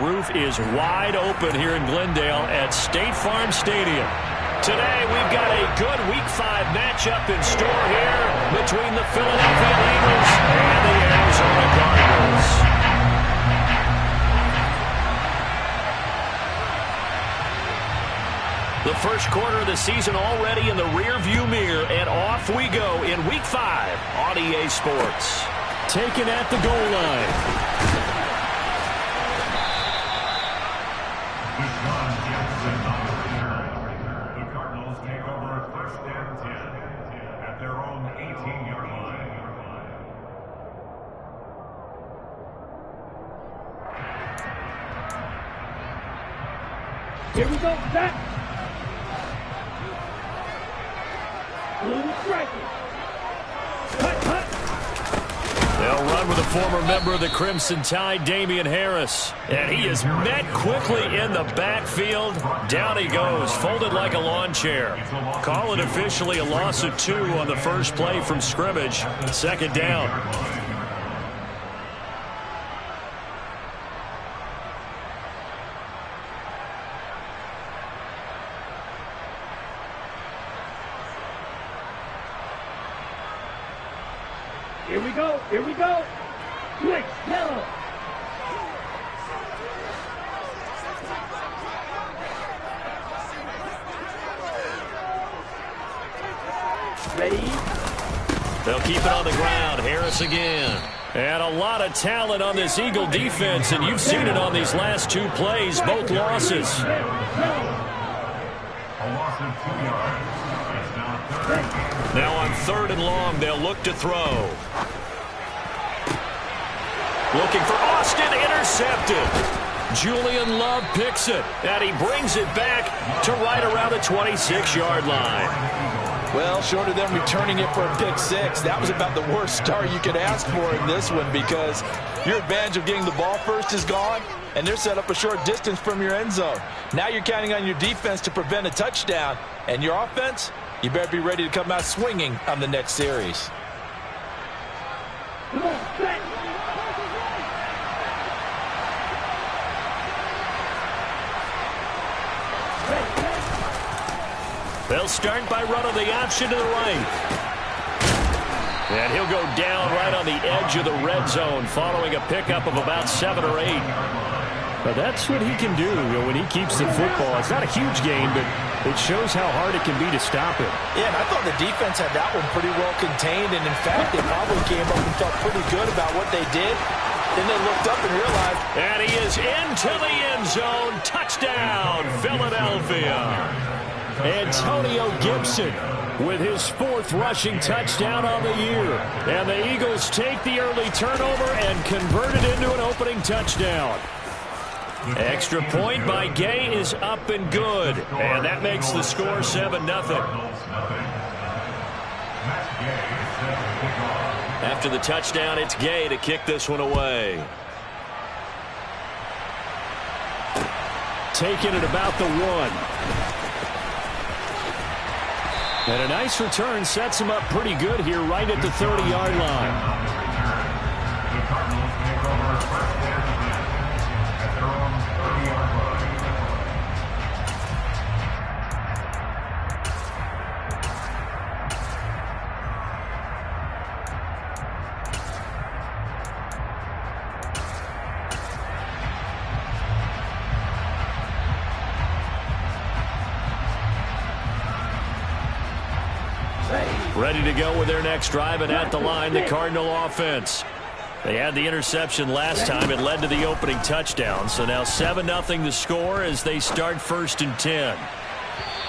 roof is wide open here in Glendale at State Farm Stadium. Today, we've got a good Week 5 matchup in store here between the Philadelphia Eagles and the Arizona Cardinals. The first quarter of the season already in the rearview mirror, and off we go in Week 5 on EA Sports. Taken at the goal line. Here we go, Zach. They'll run with a former member of the Crimson Tide, Damian Harris. And he is met quickly in the backfield. Down he goes, folded like a lawn chair. Call it officially a loss of 2 on the first play from scrimmage. Second down. Here we go. Here we go. Quick, yellow. Ready? They'll keep it on the ground. Harris again. And a lot of talent on this Eagle defense, and you've seen it on these last 2 plays, both losses. A loss of 2 yards. It's now third. Now on 3rd and long, they'll look to throw. Looking for Austin, intercepted. Julian Love picks it, and he brings it back to right around the 26-yard line. Well, short of them returning it for a pick 6, that was about the worst start you could ask for in this one, because your advantage of getting the ball first is gone, and they're set up a short distance from your end zone. Now you're counting on your defense to prevent a touchdown, and your offense, you better be ready to come out swinging on the next series. Come on, set. They'll start by running the option to the right. And he'll go down right on the edge of the red zone following a pickup of about 7 or 8. But that's what he can do when he keeps the football. It's not a huge gain, but it shows how hard it can be to stop it. Yeah, and I thought the defense had that one pretty well contained, and in fact, they probably came up and felt pretty good about what they did. Then they looked up and realized. And he is into the end zone. Touchdown, Philadelphia. Antonio Gibson with his 4th rushing touchdown on the year. And the Eagles take the early turnover and convert it into an opening touchdown. Extra point by Gay is up and good. And that makes the score 7-0. After the touchdown, it's Gay to kick this one away. Taking it about the 1. And a nice return sets him up pretty good here right at the 30-yard line. The Cardinals take over first and 10 at their own 30-yard Ready to go with their next drive, and at the line, the Cardinal offense. They had the interception last time. It led to the opening touchdown. So now 7-0 the score as they start 1st and 10.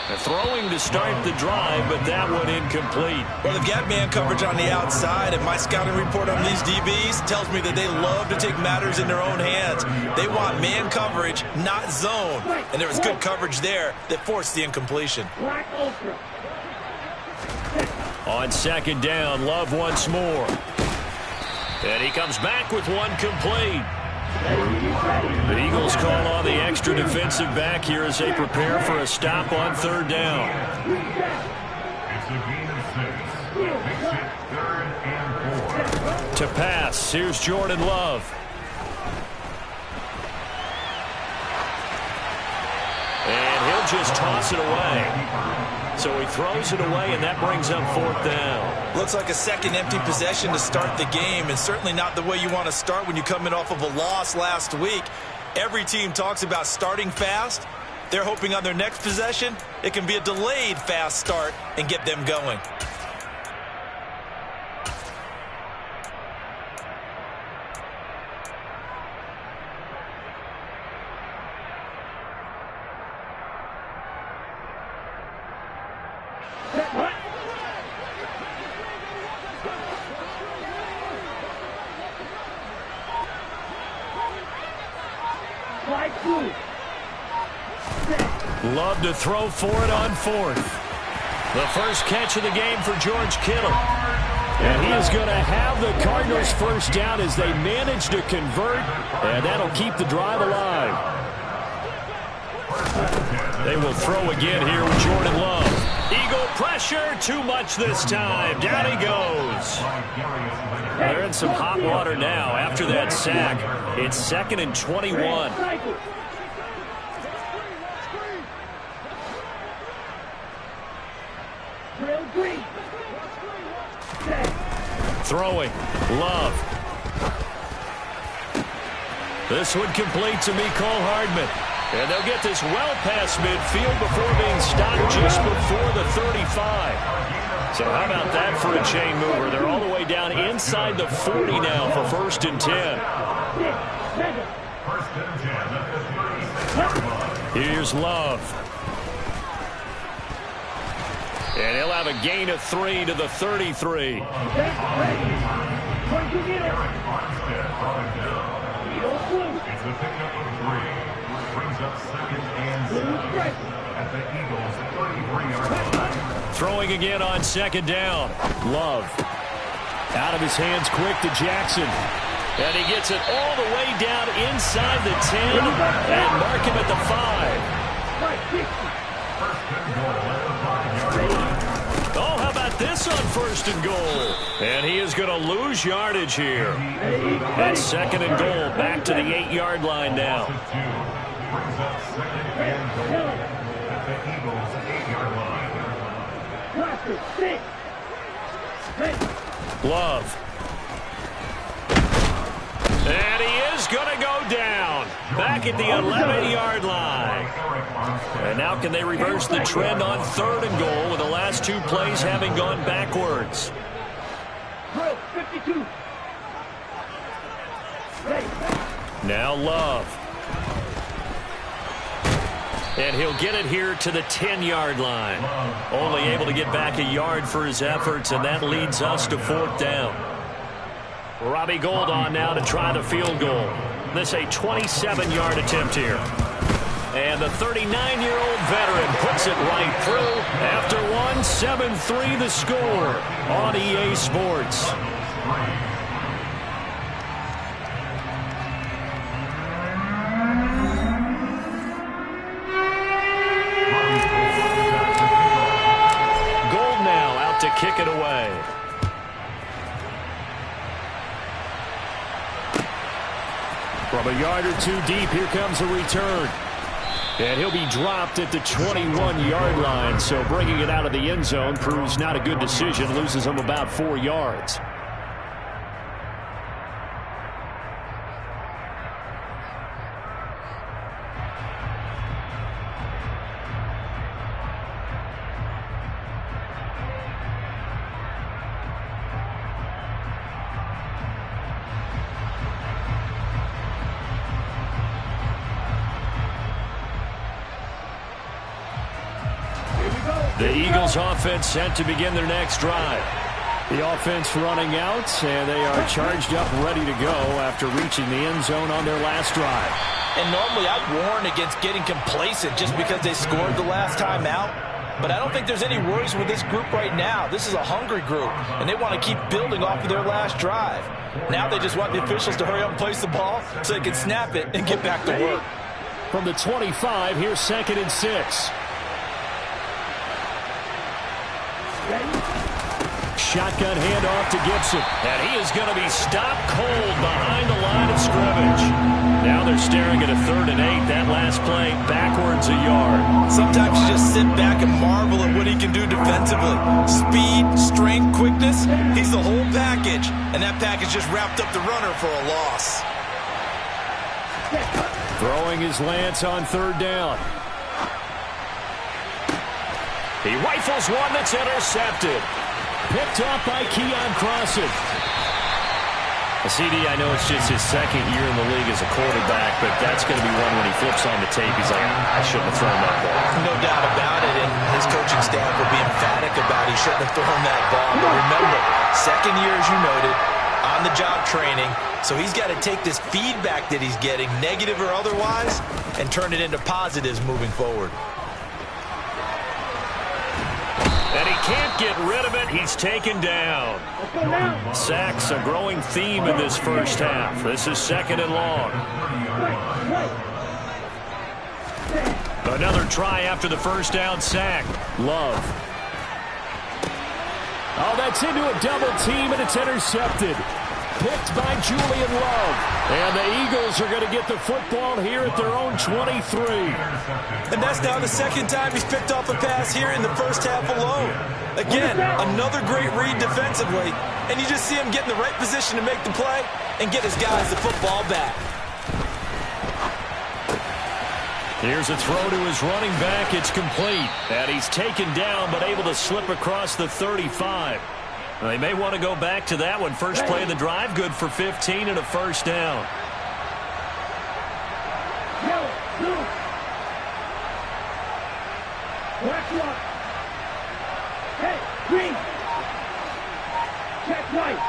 They're throwing to start the drive, but that one incomplete. Well, they've got man coverage on the outside, and my scouting report on these DBs tells me that they love to take matters in their own hands. They want man coverage, not zone. And there was good coverage there that forced the incompletion. Black Ultra. On 2nd down, Love once more. And he comes back with one complete. The Eagles call on the extra defensive back here as they prepare for a stop on 3rd down. It's a gain of 6. Makes it 3rd and 4. To pass, here's Jordan Love. he'll just toss it away. So he throws it away, and that brings up 4th down. Looks like a second empty possession to start the game, and certainly not the way you want to start when you come in off of a loss last week. Every team talks about starting fast. They're hoping on their next possession, it can be a delayed fast start and get them going. Love to throw for it on 4th. The first catch of the game for George Kittle. And he is going to have the Cardinals first down as they manage to convert, and that'll keep the drive alive. They will throw again here with Jordan Love. Eagle pressure, too much this time. Down he goes. They're in some hot water now after that sack. It's 2nd and 21. Throwing, Love. This one complete to Mecole Hardman. And they'll get this well past midfield before being stopped just before the 35. So how about that for a chain mover? They're all the way down inside the 40 now for 1st and 10. Here's Love. And he'll have a gain of 3 to the 33. Throwing again on 2nd down. Love. Out of his hands quick to Jackson. And he gets it all the way down inside the 10 and mark him at the 5. Oh, how about this on 1st and goal? And he is going to lose yardage here. That's 2nd and goal, back to the 8-yard line now. Love. And he is going to go down. Back at the 11-yard line. And now can they reverse the trend on 3rd and goal with the last 2 plays having gone backwards? Now Love. And he'll get it here to the 10-yard line. Only able to get back a yard for his efforts, and that leads us to 4th down. Robbie Gould on now to try the field goal. This a 27-yard attempt here. And the 39-year-old veteran puts it right through. After one, 7-3 the score on EA Sports. Gould now out to kick it away. From a yard or 2 deep, here comes a return. And he'll be dropped at the 21-yard line, so bringing it out of the end zone proves not a good decision, loses him about 4 yards. The Eagles offense set to begin their next drive. The offense running out, and they are charged up, ready to go after reaching the end zone on their last drive. And normally I'd warn against getting complacent just because they scored the last time out. But I don't think there's any worries with this group right now. This is a hungry group, and they want to keep building off of their last drive. Now they just want the officials to hurry up and place the ball so they can snap it and get back to work. From the 25, here's 2nd and 6. shotgun handoff to Gibson. And he is going to be stopped cold behind the line of scrimmage. Now they're staring at a 3rd and 8. That last play backwards a yard. Sometimes you just sit back and marvel at what he can do defensively. Speed, strength, quickness. He's the whole package. And that package just wrapped up the runner for a loss. Throwing his lance on 3rd down. He rifles one that's intercepted. Picked off by Keion Crossen. CD, I know it's just his 2nd year in the league as a quarterback, but that's going to be one when he flips on the tape. He's like, I shouldn't have thrown that ball. No doubt about it, and his coaching staff will be emphatic about he shouldn't have thrown that ball. But remember, 2nd year, as you noted, on-the-job training, so he's got to take this feedback that he's getting, negative or otherwise, and turn it into positives moving forward. And he can't get rid of it. He's taken down. Sacks, a growing theme in this first half. This is 2nd and long. Another try after the first down sack. Love. Oh, that's into a double team, and it's intercepted. Picked by Julian Love. And the Eagles are going to get the football here at their own 23. And that's now the 2nd time he's picked off a pass here in the first half alone. Again, another great read defensively. And you just see him get in the right position to make the play and get his guys the football back. Here's a throw to his running back. It's complete. And he's taken down but able to slip across the 35. They may want to go back to that one. First play of the drive, good for 15 and a first down. Hey, green. Check right.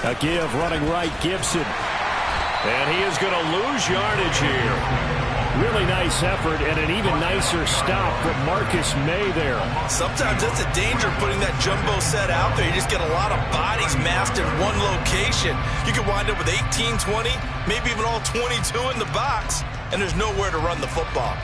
A give running right, Gibson. And he is going to lose yardage here. Really nice effort and an even nicer stop from Marcus May there. Sometimes that's the danger of putting that jumbo set out there. You just get a lot of bodies massed in one location. You could wind up with 18, 20, maybe even all 22 in the box, and there's nowhere to run the football.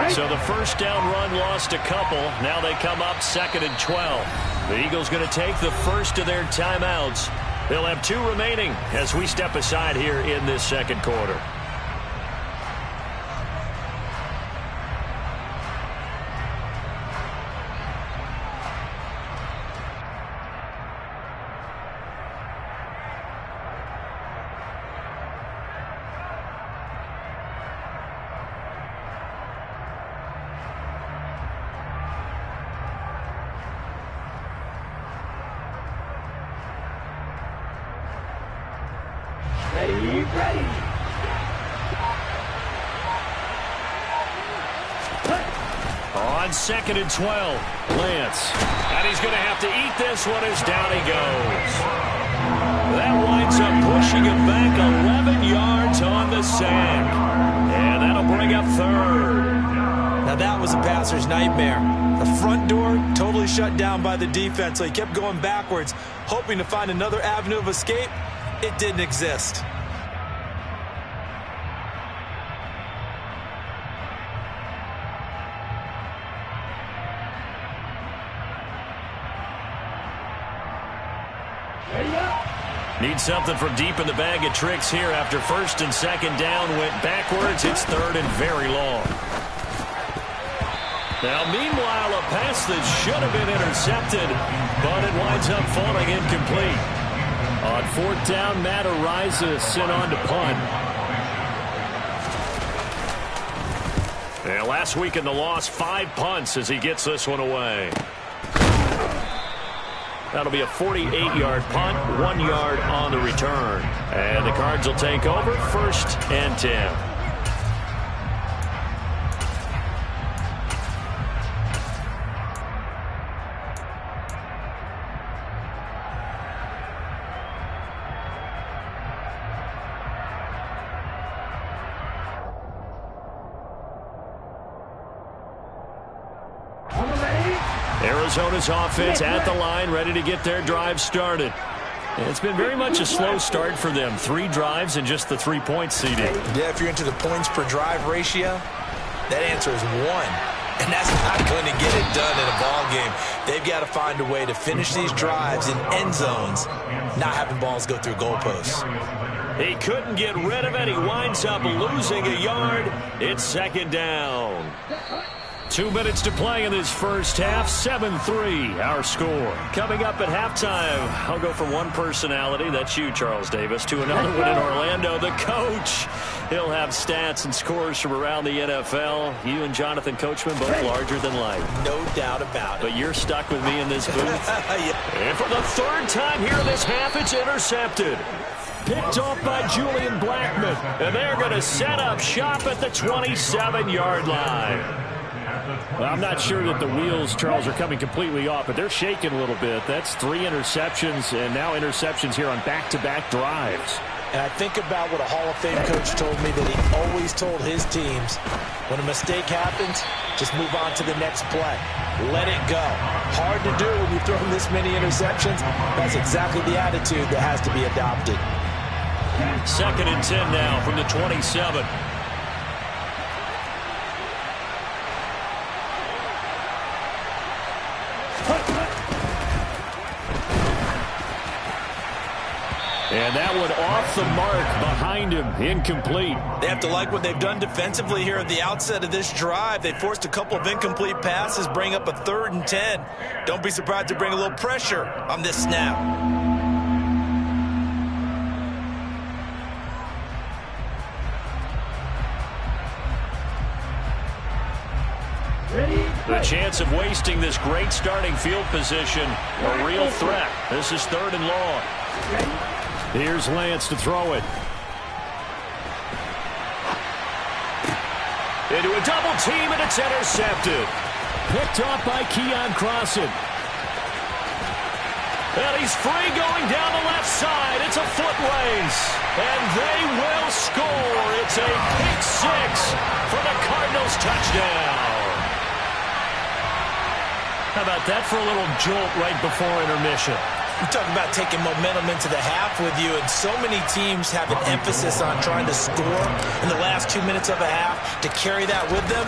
So the first down run lost a couple. Now they come up 2nd and 12. The Eagles going to take the first of their timeouts. They'll have 2 remaining as we step aside here in this 2nd quarter. Ready. On 2nd and 12, Lance. And he's going to have to eat this one as down he goes. That winds up pushing him back 11 yards on the sack. And that'll bring up 3rd. Now that was a passer's nightmare. The front door totally shut down by the defense, so he kept going backwards, hoping to find another avenue of escape. It didn't exist. Need something from deep in the bag of tricks here after 1st and 2nd down. Went backwards. It's 3rd and very long. Now, meanwhile, a pass that should have been intercepted, but it winds up falling incomplete. On 4th down, Matt Araiza sent on to punt. And last week in the loss, 5 punts as he gets this one away. That'll be a 48-yard punt, 1 yard on the return. And the Cards will take over 1st and 10. Arizona's offense at the line, ready to get their drive started. And it's been very much a slow start for them. 3 drives and just the 3-point seeding. Yeah, if you're into the points per drive ratio, that answer is 1. And that's not going to get it done in a ball game. They've got to find a way to finish these drives in end zones, not having balls go through goalposts. He couldn't get rid of it. He winds up losing a yard. It's second down. 2 minutes to play in this first half. 7-3 our score. Coming up at halftime, I'll go from one personality, that's you, Charles Davis, to another one in Orlando, the coach. He'll have stats and scores from around the NFL. You and Jonathan Coachman both larger than life. No doubt about it. But you're stuck with me in this booth. Yeah. And for the 3rd time here in this half, it's intercepted. Picked off by Julian Blackmon. And they're going to set up shop at the 27-yard line. Well, I'm not sure that the wheels, Charles, are coming completely off, but they're shaking a little bit. That's 3 interceptions, and now interceptions here on back-to-back drives. And I think about what a Hall of Fame coach told me, that he always told his teams, when a mistake happens, just move on to the next play. Let it go. Hard to do when you throw this many interceptions. That's exactly the attitude that has to be adopted. 2nd and 10 now from the 27. And that one off the mark behind him, incomplete. They have to like what they've done defensively here at the outset of this drive. They forced a couple of incomplete passes, bring up a 3rd and 10. Don't be surprised to bring a little pressure on this snap. The chance of wasting this great starting field position, a real threat. This is 3rd and long. Here's Lance to throw it. Into a double team, and it's intercepted. Picked off by Keon Crossan. And he's free going down the left side. It's a foot race. And they will score. It's a pick 6 for the Cardinals touchdown. How about that for a little jolt right before intermission? We talk about taking momentum into the half with you, and so many teams have an emphasis on trying to score in the last 2 minutes of a half. To carry that with them,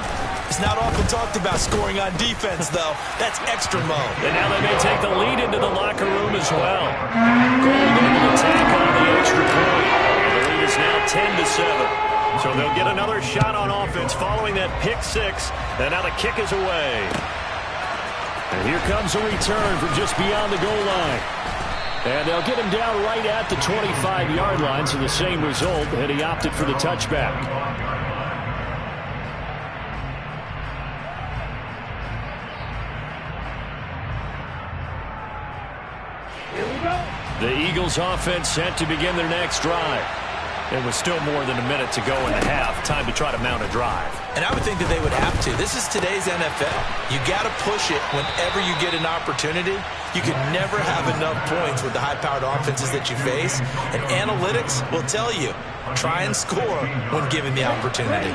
it's not often talked about scoring on defense, though. That's extra mode. And now they may take the lead into the locker room as well. Golden attack on the extra point. And the lead is now 10-7. So they'll get another shot on offense following that pick 6. And now the kick is away. And here comes a return from just beyond the goal line. And they'll get him down right at the 25-yard line, so the same result, and he opted for the touchback. Here we go. The Eagles offense set to begin their next drive. It was still more than a minute to go in the half. Time to try to mount a drive. And I would think that they would have to. This is today's NFL. You got to push it whenever you get an opportunity. You can never have enough points with the high-powered offenses that you face. And analytics will tell you, try and score when given the opportunity.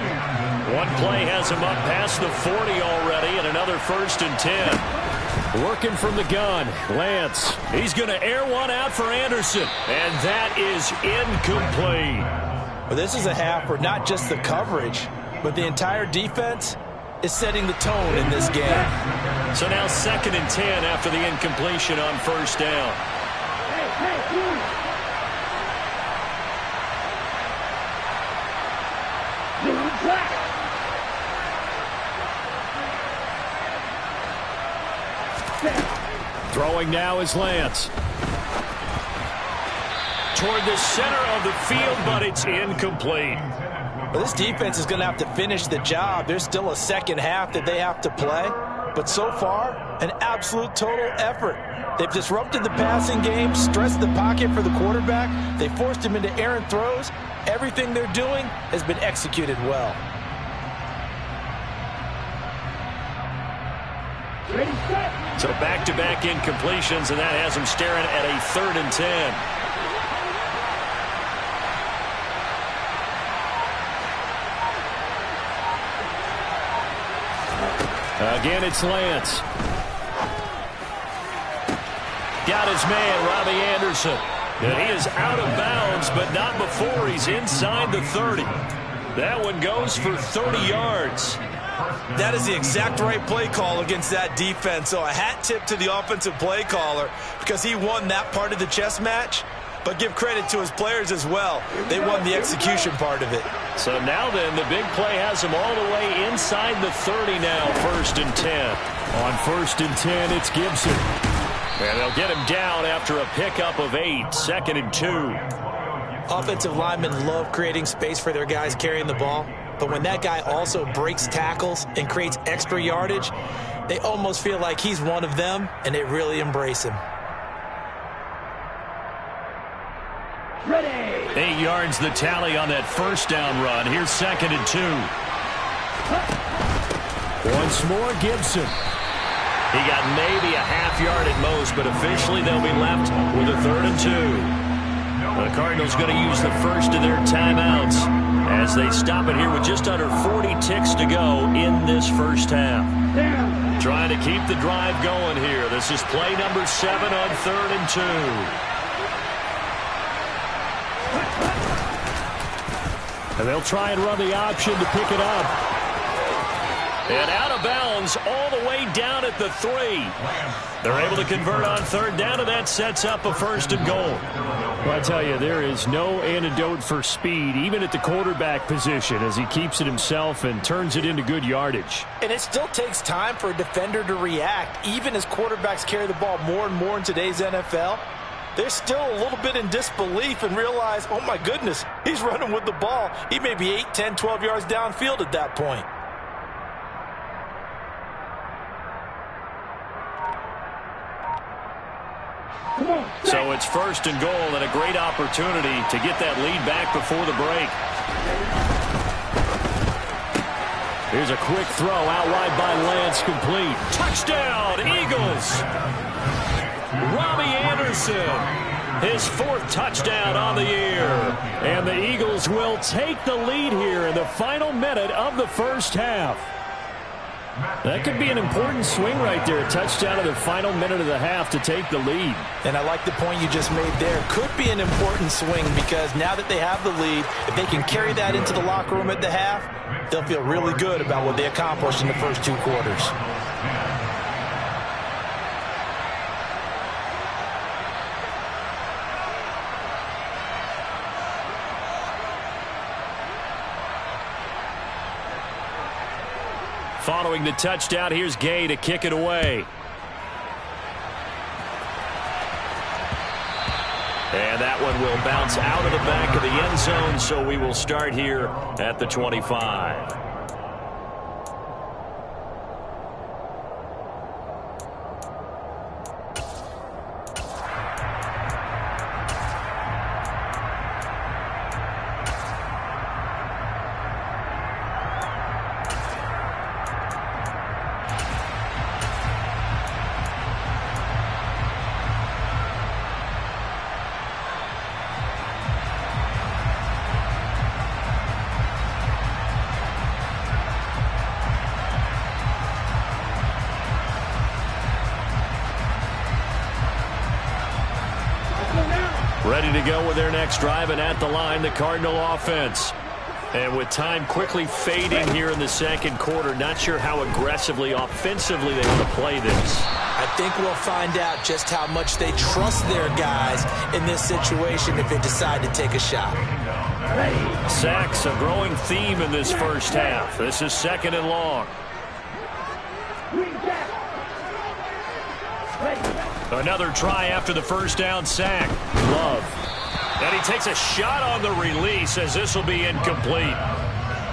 One play has him up past the 40 already, and another 1st and 10. Working from the gun, Lance. He's going to air one out for Anderson, and that is incomplete. Well, this is a half where not just the coverage, but the entire defense is setting the tone in this game. So now 2nd and 10 after the incompletion on 1st down. Throwing now is Lance. Toward the center of the field, but it's incomplete. Well, this defense is going to have to finish the job. There's still a second half that they have to play. But so far, an absolute total effort. They've disrupted the passing game, stressed the pocket for the quarterback. They forced him into errant throws. Everything they're doing has been executed well. Ready, set. So back-to-back incompletions, and that has them staring at a 3rd and 10. Again, it's Lance. got his man, Robbie Anderson. And he is out of bounds, but not before he's inside the 30. That one goes for 30 yards. That is the exact right play call against that defense. So a hat tip to the offensive play caller because he won that part of the chess match. But give credit to his players as well. They won the execution part of it. So now then, the big play has him all the way inside the 30 now, 1st and 10. On 1st and 10, it's Gibson. And they'll get him down after a pickup of 8, 2nd and 2. Offensive linemen love creating space for their guys carrying the ball. But when that guy also breaks tackles and creates extra yardage, they almost feel like he's one of them, and they really embrace him. Ready. 8 yards the tally on that 1st down run. Here's 2nd and 2. Once more, Gibson. He got maybe a half yard at most, but officially they'll be left with a 3rd and 2. The Cardinals going to use the first of their timeouts as they stop it here with just under 40 ticks to go in this first half. Trying to keep the drive going here. This is play number 7 on 3rd and 2. And they'll try and run the option to pick it up. And out of bounds all the way down at the 3. They're able to convert on 3rd down, and that sets up a 1st and goal. Well, I tell you, there is no antidote for speed, even at the quarterback position, as he keeps it himself and turns it into good yardage. And it still takes time for a defender to react, even as quarterbacks carry the ball more and more in today's NFL. They're still a little bit in disbelief and realize, oh my goodness, he's running with the ball. He may be 8, 10, 12 yards downfield at that point. So it's 1st and goal and a great opportunity to get that lead back before the break. Here's a quick throw out wide by Lance, complete. Touchdown, Eagles! Robbie Anderson, his 4th touchdown on the year. And the Eagles will take the lead here in the final minute of the first half. That could be an important swing right there. A touchdown in the final minute of the half to take the lead. And I like the point you just made there. Could be an important swing because now that they have the lead, if they can carry that into the locker room at the half, they'll feel really good about what they accomplished in the first 2 quarters. Following the touchdown, here's Gay to kick it away. And that one will bounce out of the back of the end zone, so we will start here at the 25. Ready to go with their next drive, and at the line, the Cardinal offense. And with time quickly fading here in the second quarter, not sure how aggressively, offensively they want to play this. I think we'll find out just how much they trust their guys in this situation if they decide to take a shot. Sacks, a growing theme in this first half. This is 2nd and long. Another try after the first down sack. Love. And he takes a shot on the release as this will be incomplete.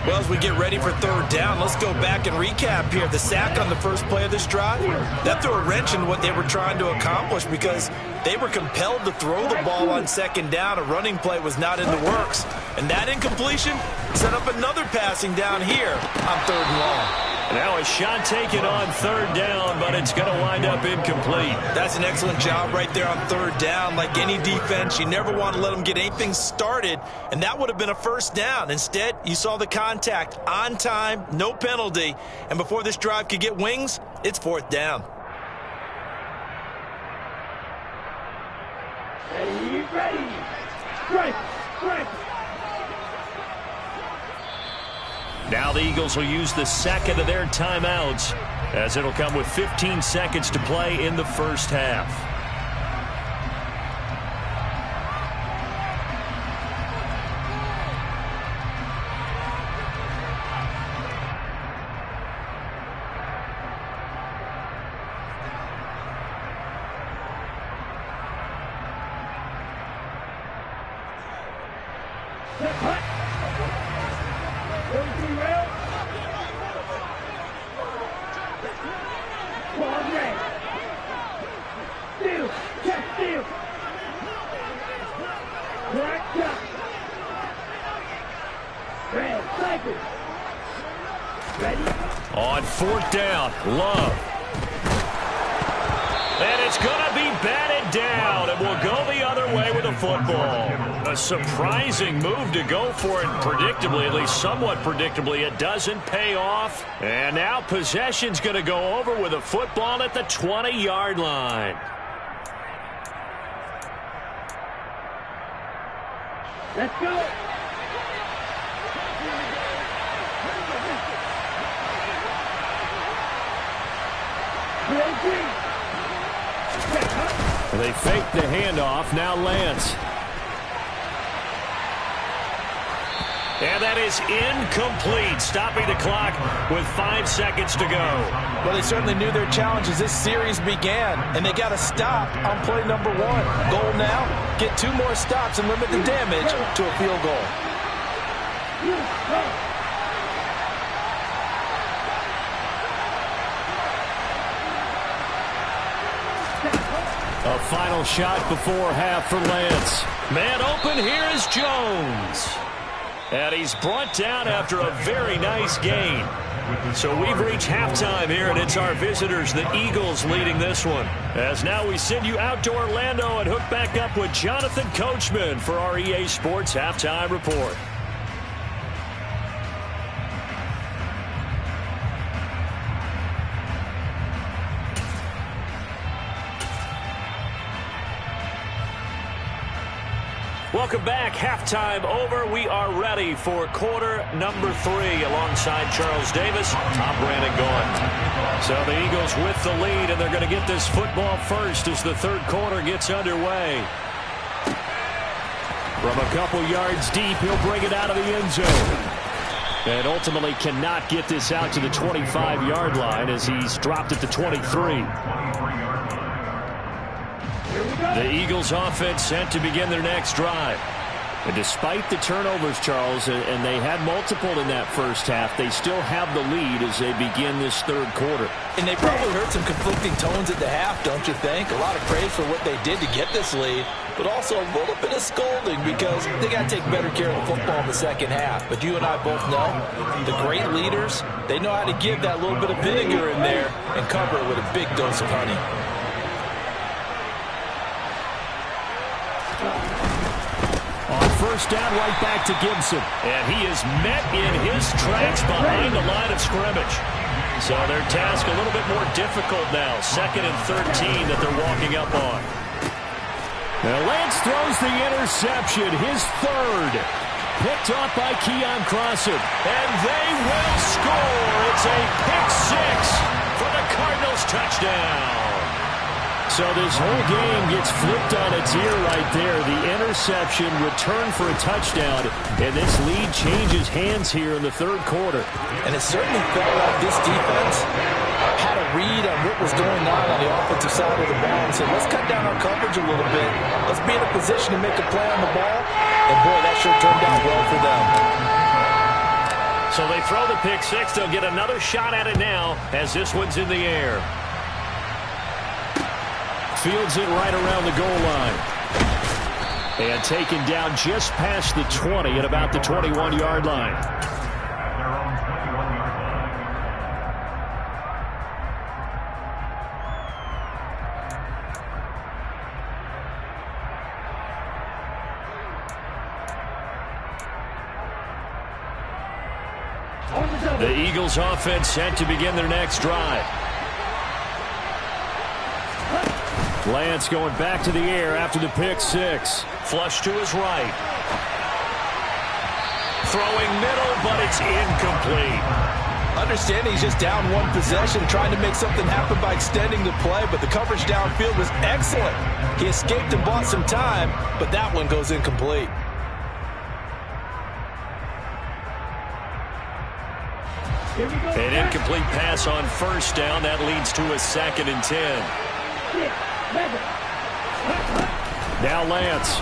Well, as we get ready for 3rd down, let's go back and recap here. The sack on the first play of this drive, that threw a wrench in what they were trying to accomplish because they were compelled to throw the ball on 2nd down. A running play was not in the works. And that incompletion set up another passing down here on 3rd and long. Now a shot taken on 3rd down, but it's going to wind up incomplete. That's an excellent job right there on 3rd down. Like any defense, you never want to let them get anything started, and that would have been a 1st down. Instead, you saw the contact on time, no penalty, and before this drive could get wings, it's 4th down. Ready. Strike. Now the Eagles will use the second of their timeouts, as it'll come with 15 seconds to play in the first half. On fourth down, Love. And it's going to be batted down, and we'll go the other way with the football. A surprising move to go for it predictably, at least somewhat predictably. It doesn't pay off. And now possession's going to go over with a football at the 20-yard line. Let's go. They fake the handoff. Now Lance. And that is incomplete, stopping the clock with 5 seconds to go. Well, they certainly knew their challenge as this series began, and they got to stop on play number 1. Goal now, get 2 more stops and limit the damage to a field goal. A final shot before half for Lance. Man open, here is Jones. And he's brought down after a very nice gain. So we've reached halftime here, and it's our visitors, the Eagles, leading this one. As now we send you out to Orlando and hook back up with Jonathan Coachman for our EA Sports Halftime Report. Welcome back. Halftime over. We are ready for quarter number 3 alongside Charles Davis. Tom Brandon going. So the Eagles with the lead, and they're going to get this football first as the third quarter gets underway. From a couple yards deep, he'll bring it out of the end zone. And ultimately cannot get this out to the 25-yard line as he's dropped at the 23. The Eagles offense set to begin their next drive. And despite the turnovers, Charles, and they had multiple in that first half, they still have the lead as they begin this third quarter. And they probably heard some conflicting tones at the half, don't you think? A lot of praise for what they did to get this lead, but also a little bit of scolding because they got to take better care of the football in the second half. But you and I both know the great leaders, they know how to give that little bit of vinegar in there and cover it with a big dose of honey. On first down, right back to Gibson. And he is met in his tracks behind the line of scrimmage. So their task a little bit more difficult now. 2nd and 13 that they're walking up on. Now Lance throws the interception, his third. Picked off by Keon Crossan. And they will score. It's a pick 6 for the Cardinals touchdown. So this whole game gets flipped on its ear right there. The interception, return for a touchdown, and this lead changes hands here in the third quarter. And it certainly felt like this defense had a read on what was going on the offensive side of the ball and said, let's cut down our coverage a little bit. Let's be in a position to make a play on the ball. And, boy, that sure turned out well for them. So they throw the pick 6. They'll get another shot at it now as this one's in the air. Fields it right around the goal line. And taken down just past the 20 at about the 21-yard line. The Eagles offense set to begin their next drive. Lance going back to the air after the pick six. Flush to his right. Throwing middle, but it's incomplete. Understanding he's just down one possession, trying to make something happen by extending the play, but the coverage downfield was excellent. He escaped and bought some time, but that one goes incomplete. An incomplete pass on first down. That leads to a 2nd and 10. Now Lance.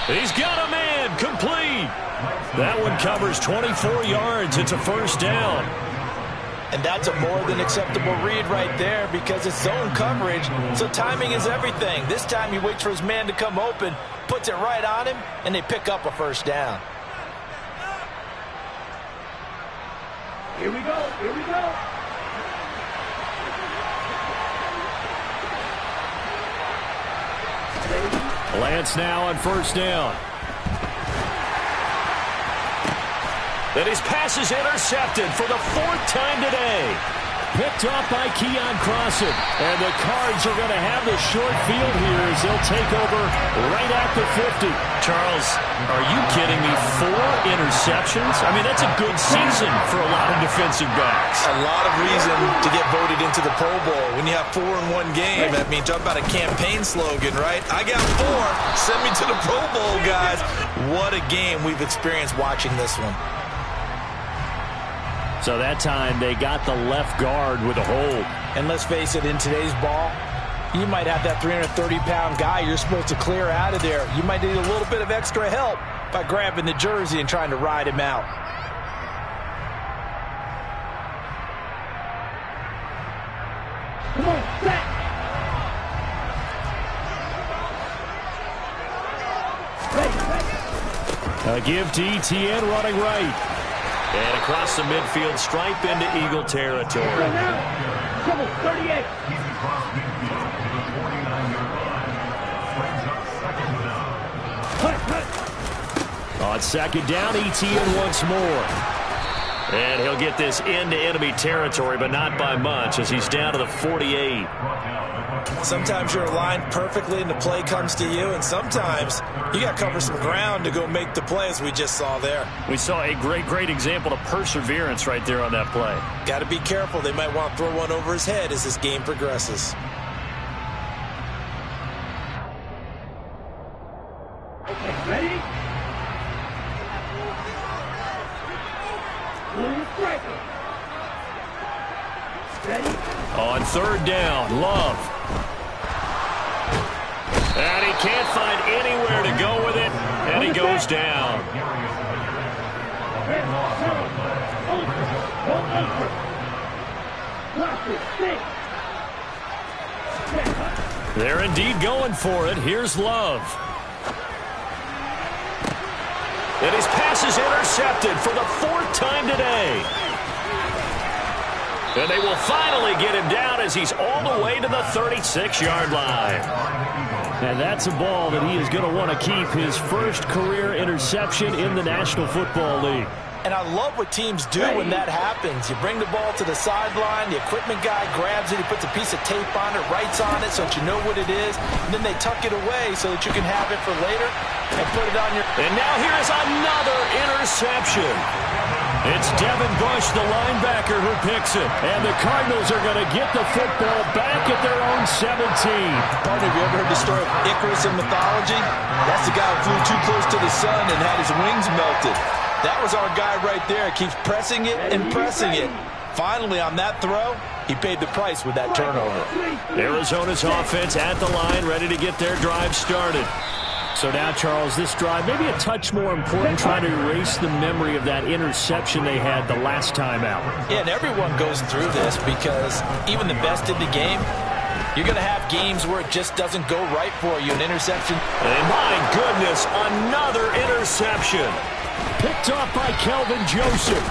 He's got a man. Complete. That one covers 24 yards. It's a first down. And that's a more than acceptable read right there because it's zone coverage, so timing is everything. This time he waits for his man to come open, puts it right on him, and they pick up a first down. Here we go. Here we go. Lance now on first down. And his pass is intercepted for the 4th time today. Picked off by Keon Crossan. And the Cards are going to have the short field here as they'll take over right at the 50. Charles, are you kidding me? 4 interceptions? I mean, that's a good season for a lot of defensive backs. A lot of reason to get voted into the Pro Bowl. When you have 4 in one game, I mean, talk about a campaign slogan, right? I got 4. Send me to the Pro Bowl, guys. What a game we've experienced watching this one. So that time they got the left guard with a hold. And let's face it, in today's ball, you might have that 330-pound guy you're supposed to clear out of there. You might need a little bit of extra help by grabbing the jersey and trying to ride him out. Come on, back. A give to Etienne running right. And across the midfield stripe into Eagle territory. Trouble, 38. On 2nd down, Etienne once more. And he'll get this into enemy territory, but not by much as he's down to the 48. Sometimes you're aligned perfectly and the play comes to you, and sometimes you got to cover some ground to go make the play, as we just saw there. We saw a great example of perseverance right there on that play. Got to be careful. They might want to throw one over his head as this game progresses. Okay, ready? Striker. Ready? On 3rd down, Love. And he can't find anywhere to go with it, and he goes down. They're indeed going for it. Here's Love. And his pass is intercepted for the 4th time today. And they will finally get him down as he's all the way to the 36-yard line. And that's a ball that he is going to want to keep, his first career interception in the National Football League. And I love what teams do when that happens. You bring the ball to the sideline, the equipment guy grabs it, he puts a piece of tape on it, writes on it so that you know what it is, and then they tuck it away so that you can have it for later and put it on your... And now here is another interception. It's Devin Bush, the linebacker, who picks it. And the Cardinals are going to get the football back at their own 17. Partner, have you ever heard the story of Icarus in mythology? That's the guy who flew too close to the sun and had his wings melted. That was our guy right there. Keeps pressing it and pressing it. Finally, on that throw, he paid the price with that turnover. Arizona's offense at the line, ready to get their drive started. So now, Charles, this drive maybe a touch more important, trying to erase the memory of that interception they had the last time out. Yeah, and everyone goes through this because even the best in the game, you're going to have games where it just doesn't go right for you. An interception. And my goodness, another interception. Picked off by Kelvin Joseph.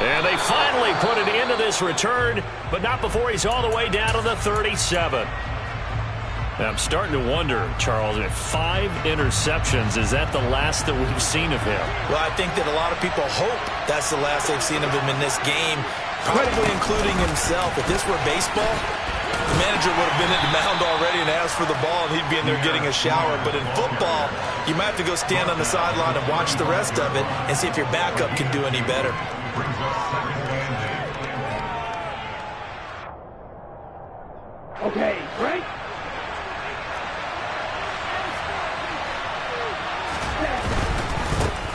And they finally put it into this return, but not before he's all the way down to the 37. And I'm starting to wonder, Charles, if 5 interceptions, is that the last that we've seen of him? Well, I think that a lot of people hope that's the last they've seen of him in this game. probably including himself. If this were baseball, the manager would have been at the mound already and asked for the ball, and he'd be in there getting a shower. But in football, you might have to go stand on the sideline and watch the rest of it and see if your backup can do any better. Okay, break.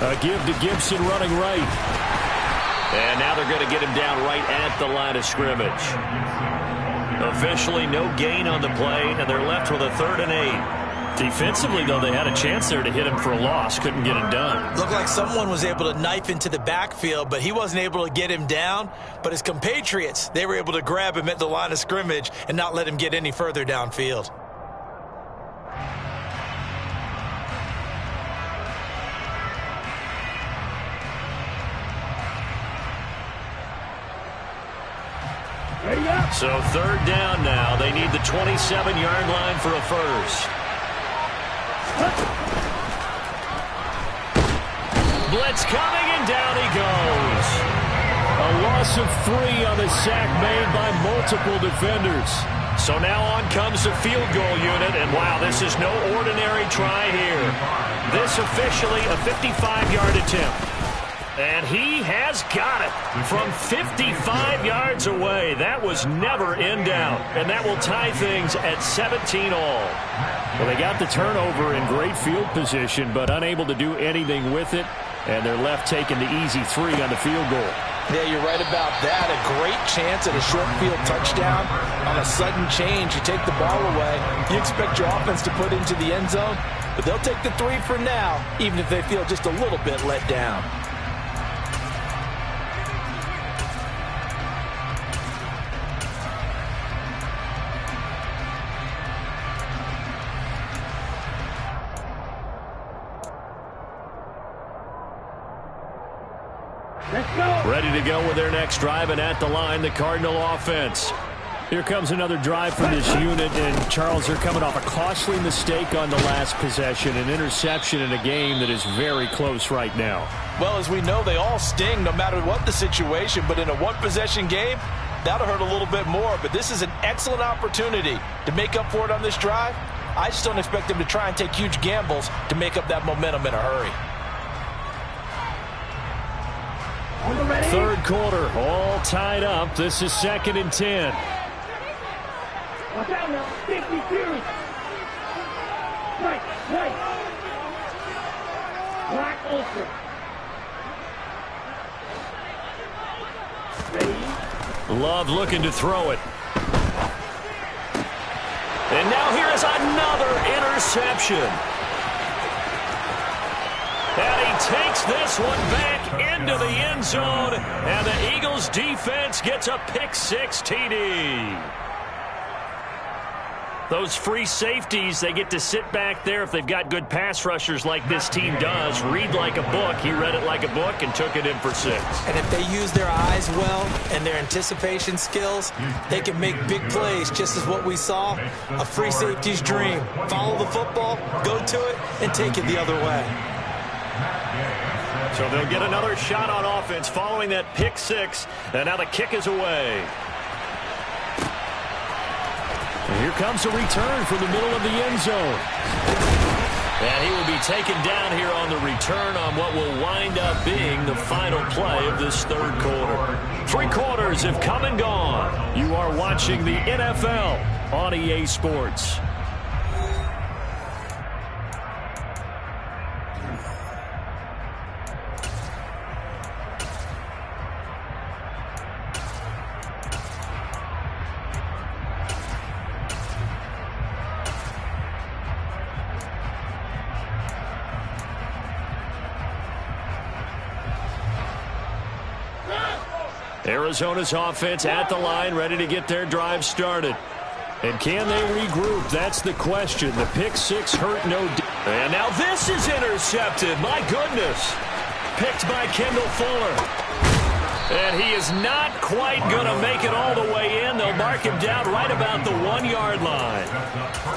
A give to Gibson running right. And now they're going to get him down right at the line of scrimmage. Officially no gain on the play, and they're left with a 3rd and 8. Defensively, though, they had a chance there to hit him for a loss. Couldn't get it done. Looked like someone was able to knife into the backfield, but he wasn't able to get him down. But his compatriots, they were able to grab him at the line of scrimmage and not let him get any further downfield. So 3rd down now. They need the 27-yard line for a first. Blitz coming, and down he goes. A loss of 3 on the sack made by multiple defenders. So now on comes the field goal unit, and wow, this is no ordinary try here. This officially a 55-yard attempt. And he has got it from 55 yards away. That was never in doubt. And that will tie things at 17 all. Well, they got the turnover in great field position, but unable to do anything with it. And they're left taking the easy 3 on the field goal. Yeah, you're right about that. A great chance at a short field touchdown. On a sudden change, you take the ball away. You expect your offense to put into the end zone, but they'll take the 3 for now, even if they feel just a little bit let down. Ready to go with their next drive, and at the line, the Cardinal offense. Here comes another drive from this unit, and Charles, are coming off a costly mistake on the last possession, an interception in a game that is very close right now. Well, as we know, they all sting no matter what the situation, but in a one-possession game, that'll hurt a little bit more. But this is an excellent opportunity to make up for it on this drive. I just don't expect them to try and take huge gambles to make up that momentum in a hurry. 3rd quarter, all tied up. This is 2nd and 10. Watch out now. 52. Right. Black Ultra. Ready? Love looking to throw it. And now here is another interception. And he takes this one back into the end zone, and the Eagles defense gets a pick-6 TD. Those free safeties, they get to sit back there if they've got good pass rushers like this team does. Read like a book. He read it like a book and took it in for 6. And if they use their eyes well and their anticipation skills, they can make big plays, just as what we saw. A free safety's dream. Follow the football, go to it, and take it the other way. So they'll get another shot on offense following that pick-6, and now the kick is away. And here comes a return from the middle of the end zone. And he will be taken down here on the return on what will wind up being the final play of this 3rd quarter. 3 quarters have come and gone. You are watching the NFL on EA Sports. Arizona's offense at the line, ready to get their drive started. And can they regroup? That's the question. The pick-6 hurt no doubt. And now this is intercepted. My goodness. Picked by Kendall Fuller. And he is not quite going to make it all the way in. They'll mark him down right about the 1-yard line.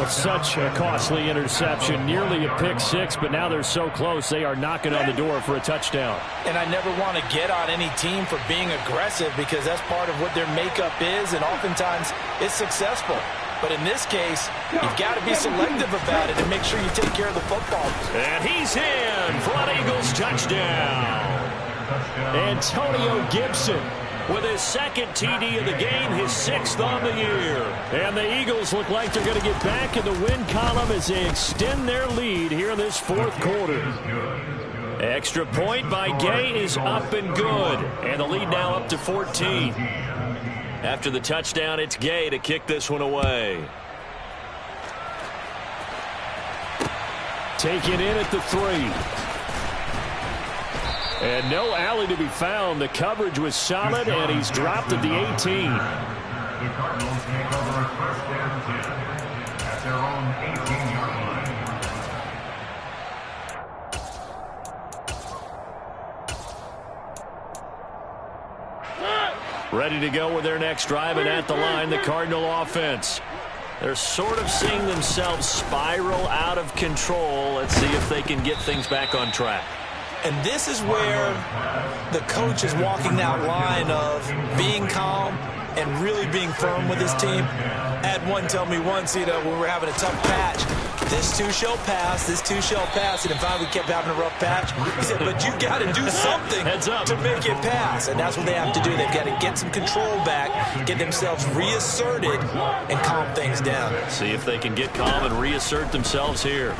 Such a costly interception, nearly a pick six, but now they're so close they are knocking on the door for a touchdown. And I never want to get on any team for being aggressive because that's part of what their makeup is, and oftentimes it's successful. But in this case, you've got to be selective about it and make sure you take care of the football. And he's in for an Eagles touchdown. Antonio Gibson with his second TD of the game, his 6th on the year. And the Eagles look like they're going to get back in the win column as they extend their lead here in this 4th quarter. Extra point by Gay is up and good. And the lead now up to 14. After the touchdown, it's Gay to kick this one away. Taken in at the 3. And no alley to be found. The coverage was solid, and he's dropped at the 18. The Cardinals take over a 1st and 10 at their own 18-yard line. Ready to go with their next drive, and at the line, the Cardinal offense. They're sort of seeing themselves spiral out of control. Let's see if they can get things back on track. And this is where the coach is walking that line of being calm and really being firm with his team. I had one tell me once, when we were having a tough patch, this too shall pass, this too shall pass. And in fact, we kept having a rough patch. He said, but you got to do something to make it pass. And that's what they have to do. They've got to get some control back, get themselves reasserted, and calm things down. See if they can get calm and reassert themselves here.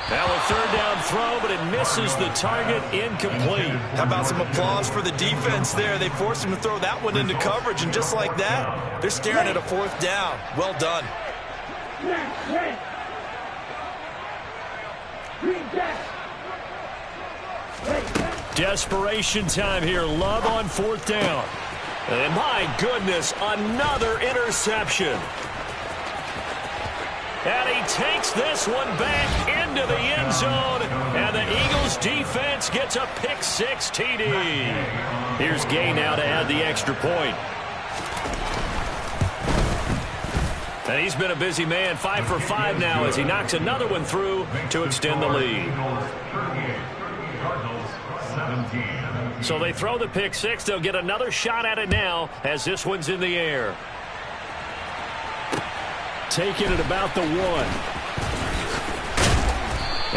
Now a 3rd down throw, but it misses the target, incomplete. How about some applause for the defense there? They forced him to throw that one into coverage, and just like that, they're staring at a 4th down. Well done. Desperation time here. Love on 4th down. And my goodness, another interception. And he takes this one back into the end zone. And the Eagles defense gets a pick 6 TD. Here's Gay now to add the extra point. And he's been a busy man, 5 for 5 now as he knocks another one through to extend the lead. So they throw the pick 6. They'll get another shot at it now as this one's in the air. Taken at about the 1.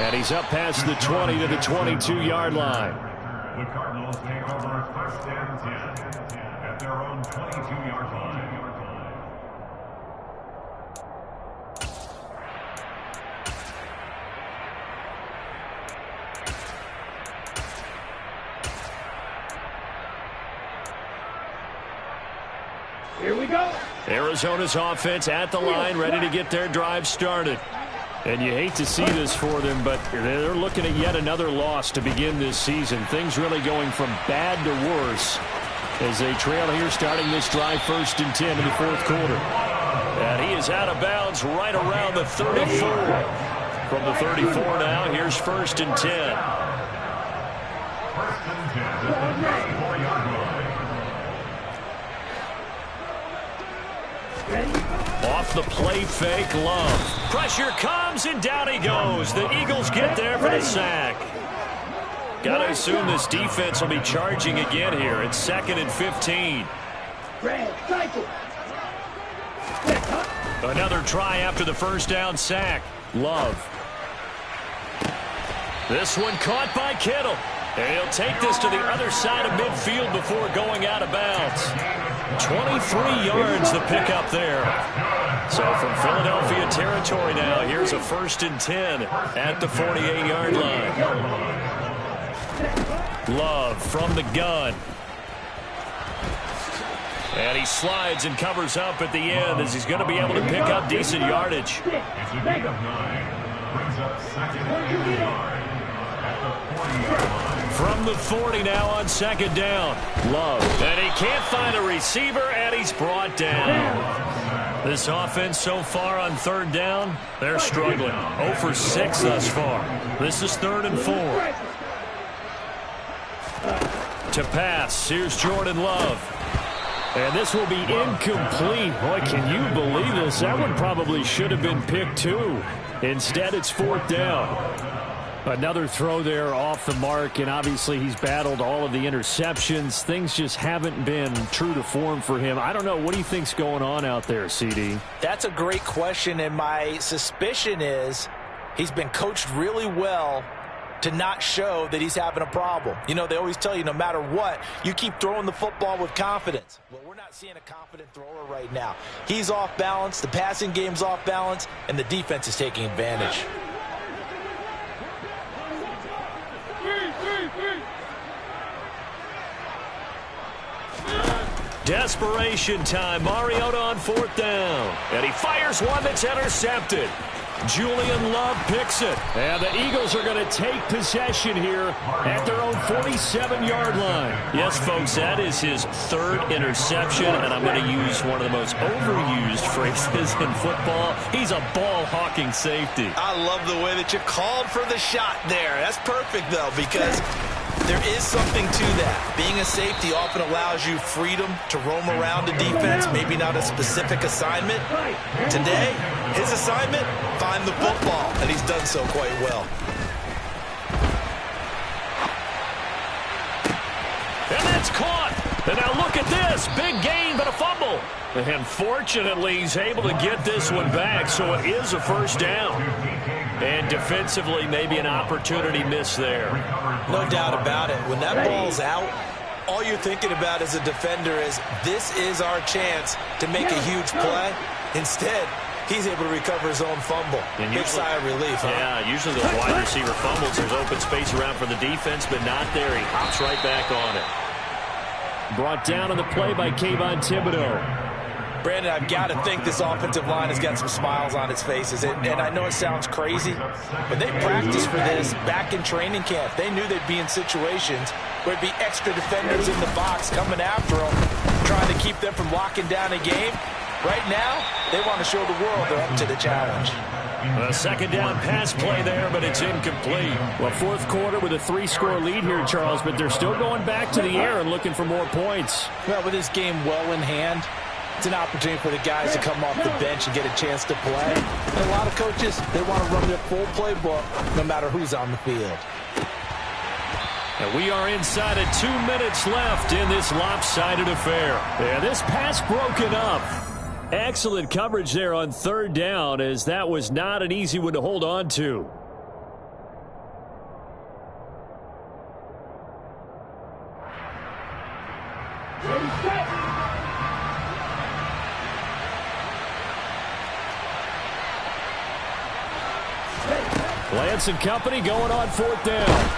And he's up past the 20 to the 22-yard line. The Cardinals take over a 1st and 10 at their own 22-yard line. Here we go. Arizona's offense at the line, ready to get their drive started. And you hate to see this for them, but they're looking at yet another loss to begin this season. Things really going from bad to worse as they trail here starting this drive 1st and 10 in the 4th quarter. And he is out of bounds right around the 34. From the 34 now, here's 1st and 10. 1st and 10 at the 34-yard line. Off the play fake, Love. Pressure comes, and down he goes. The Eagles get there for the sack. Got to assume this defense will be charging again here. It's 2nd and 15. Another try after the 1st down sack. Love. This one caught by Kittle. And he'll take this to the other side of midfield before going out of bounds. 23 yards the pickup there. So from Philadelphia territory now, here's a 1st and 10 at the 48-yard line. Love from the gun. And he slides and covers up at the end as he's going to be able to pick up decent yardage. It's a gain of 9. Brings up 2nd and 9 at the 40-yard line. From the 40 now on 2nd down. Love. And he can't find a receiver, and he's brought down. This offense so far on 3rd down, they're struggling. 0 for 6 thus far. This is 3rd and 4. To pass, here's Jordan Love. And this will be incomplete. Boy, can you believe this? That one probably should have been picked too. Instead, it's 4th down. Another throw there off the mark, and obviously he's battled all of the interceptions. Things just haven't been true to form for him. I don't know. What do you think's going on out there, CD? That's a great question, and my suspicion is he's been coached really well to not show that he's having a problem. You know, they always tell you no matter what, you keep throwing the football with confidence. Well, we're not seeing a confident thrower right now. He's off balance, the passing game's off balance, and the defense is taking advantage. Desperation time. Mariota on 4th down. And he fires one that's intercepted. Julian Love picks it. And the Eagles are going to take possession here at their own 47-yard line. Yes, folks, that is his 3rd interception, and I'm going to use one of the most overused phrases in football. He's a ball-hawking safety. I love the way that you called for the shot there. That's perfect, though, because there is something to that. Being a safety often allows you freedom to roam around the defense, maybe not a specific assignment. Today, his assignment, find the football, and he's done so quite well. And that's caught. And now look at this. Big gain, but a fumble. And fortunately, he's able to get this one back, so it is a 1st down. And defensively, maybe an opportunity miss there. No doubt about it. When that ball's out, all you're thinking about as a defender is this is our chance to make a huge play. Instead, he's able to recover his own fumble. And big sigh of relief, huh? Yeah, usually those wide receiver fumbles, there's open space around for the defense, but not there. He hops right back on it. Brought down on the play by Kayvon Thibodeau. Brandon, I've got to think this offensive line has got some smiles on its faces. And I know it sounds crazy, but they practiced for this back in training camp. They knew they'd be in situations where it'd be extra defenders in the box coming after them, trying to keep them from locking down a game. Right now, they want to show the world they're up to the challenge. A 2nd down pass play there, but it's incomplete. Well, 4th quarter with a 3-score lead here, Charles, but they're still going back to the air and looking for more points. Well, with this game well in hand, it's an opportunity for the guys to come off the bench and get a chance to play. And a lot of coaches, they want to run their full playbook no matter who's on the field. And we are inside of 2 minutes left in this lopsided affair. And this pass broken up. Excellent coverage there on 3rd down, as that was not an easy one to hold on to. Lance and company going on 4th down.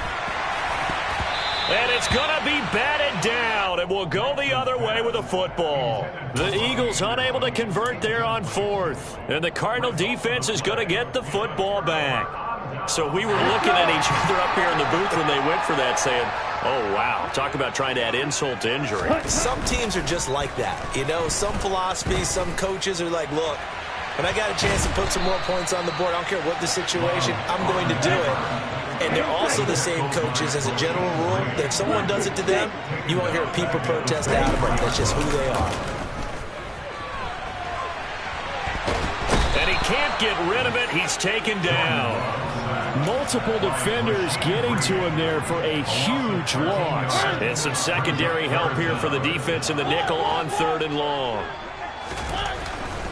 And it's going to be batted down, and we'll go the other way with the football. The Eagles unable to convert there on 4th, and the Cardinal defense is going to get the football back. So we were looking at each other up here in the booth when they went for that, saying, oh, wow, talk about trying to add insult to injury. Some teams are just like that. You know, some philosophies, some coaches are like, look, when I got a chance to put some more points on the board, I don't care what the situation, I'm going to do it. And they're also the same coaches, as a general rule, that if someone does it to them, you won't hear a peep or protest out of them. That's just who they are. And he can't get rid of it. He's taken down. Multiple defenders getting to him there for a huge loss. And some secondary help here for the defense in the nickel on 3rd and long.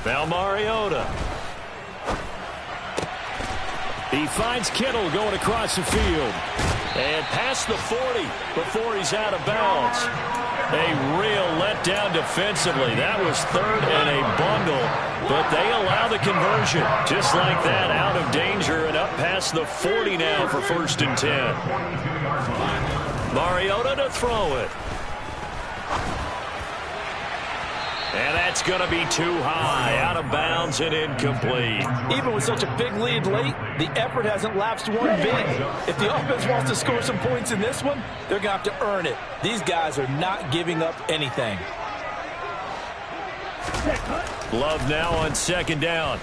Now Mariota. He finds Kittle going across the field. And past the 40 before he's out of bounds. A real letdown defensively. That was 3rd and a bundle. But they allow the conversion. Just like that, out of danger and up past the 40 now for 1st and 10. Mariota to throw it. And that's going to be too high, out of bounds and incomplete. Even with such a big lead late, the effort hasn't lapsed one bit. If the offense wants to score some points in this one, they're going to have to earn it. These guys are not giving up anything. Love now on 2nd down.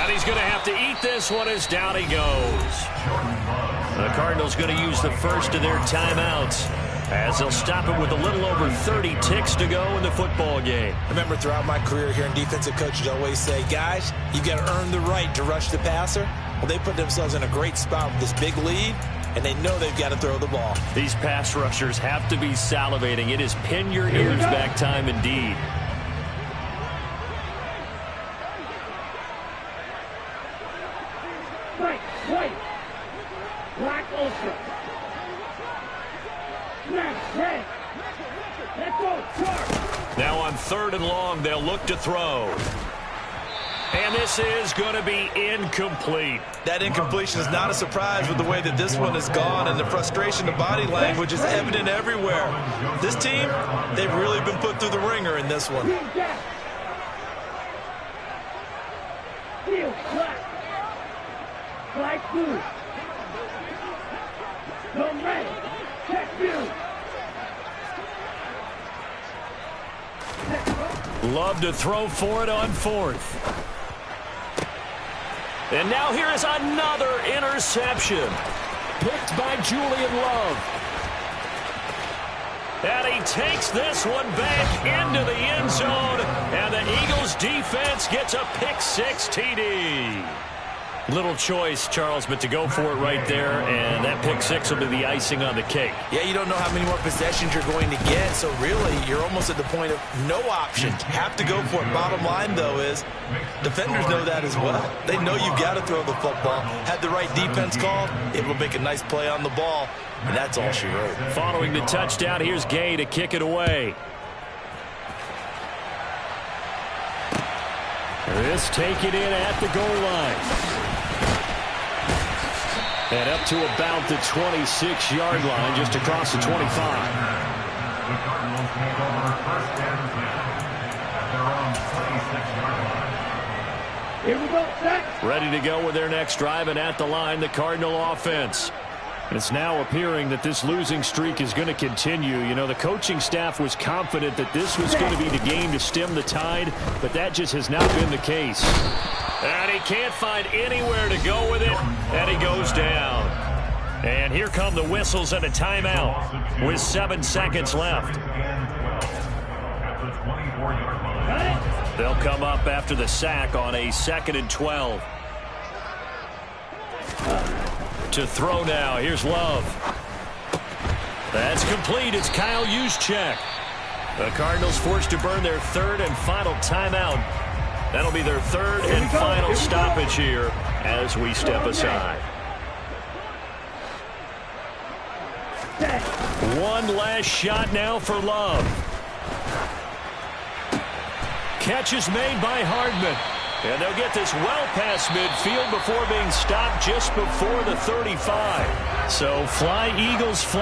And he's going to have to eat this one as down he goes. The Cardinals going to use the first of their timeouts, as they'll stop it with a little over 30 ticks to go in the football game. I remember throughout my career hearing defensive coaches always say, guys, you've got to earn the right to rush the passer. Well, they put themselves in a great spot with this big lead, and they know they've got to throw the ball. These pass rushers have to be salivating. It is pin your ears back time indeed. White. Black ultra. Smash, red. Let's go, sharp. Now on 3rd and long, they'll look to throw. And this is going to be incomplete. That incompletion is not a surprise with the way that this one has gone, and the frustration, the body language is evident everywhere. This team, they've really been put through the ringer in this one. Field, black. Flag blue. No red. Check view. Love to throw for it on 4th. And now here is another interception. Picked by Julian Love. And he takes this one back into the end zone. And the Eagles defense gets a pick-6 TD. Little choice, Charles, but to go for it right there, and that pick-6 will be the icing on the cake. Yeah, you don't know how many more possessions you're going to get, so really you're almost at the point of no option. Have to go for it. Bottom line, though, is defenders know that as well. They know you've got to throw the football. Had the right defense called, it will make a nice play on the ball, and that's all she wrote. Following the touchdown, here's Gay to kick it away. This take it in at the goal line. And up to about the 26-yard line, just across the 25. The Cardinals take over 1st and 10 at their own 26-yard line. Here we go, set. Ready to go with their next drive, and at the line, the Cardinal offense. It's now appearing that this losing streak is going to continue. You know, the coaching staff was confident that this was going to be the game to stem the tide, but that just has not been the case. And he can't find anywhere to go with it, and he goes down. And here come the whistles and a timeout with 7 seconds left. They'll come up after the sack on a 2nd and 12. To throw now. Here's Love. That's complete. It's Kyle Juszczyk. The Cardinals forced to burn their 3rd and final timeout. That'll be their 3rd and final stoppage here as we step aside. One last shot now for Love. Catch is made by Hardman. And they'll get this well past midfield before being stopped just before the 35. So fly, Eagles, fly.